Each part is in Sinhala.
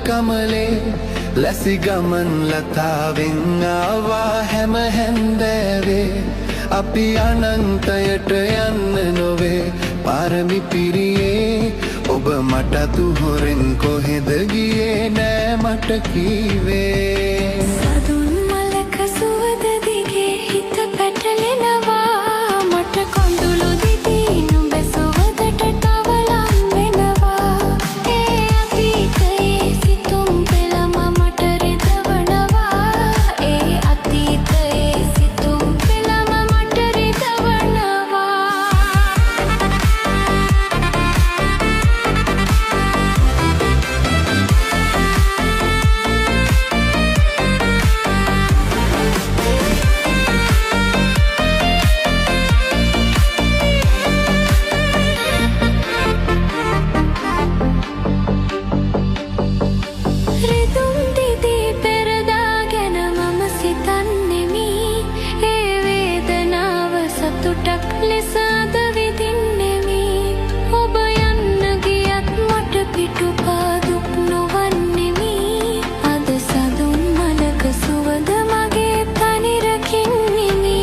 කමලේ ලැසි ගමන් ලතාවෙන් ආවා හැම හැන්දෑවේ අපි අනන්තයට යන්න නොවේ පාරමි පිරියේ ඔබ මට තුහොරෙන් කොහෙද ගියේ නෑ මට කීවේ සදුන් මලක සුවඳ දිගේ හිත පැටලෙනවා මට කොඳුළු දිදී නුඹ සුවඳට තවලම් වෙනවා ඒ අතීතයේ සිතුම් පෙළම මට රිදවනවා ඒ අතීතයේ සිතුම් පෙළම මට රිදවනවා රිදුම් දිදී පෙරදාගෙන මම සිතන්නෙමි ඒ වේදනාව සතුටක් ලෙස අද විඳින්නෙමි ඔබ යන්න ගියත් මට පිටුපා දුක් නොවන්නෙමි අද සදුන් මලක සුවඳ මගේ තනි රකින්නෙමි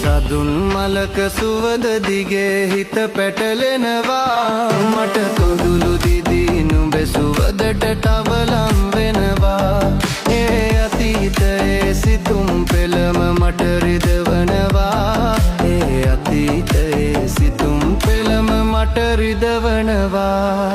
සදුන් මලක සුවඳ දිගේ හිත පැටලෙනවා මට කොඳුළු දිදී නුඹ සුවඳට තවලම් වෙනවා ඒ අතීතයේ සිතුම් පෙළම මට රිදවනවා ඒ අතීතයේ සිතුම් පෙළම මට රිදවනවා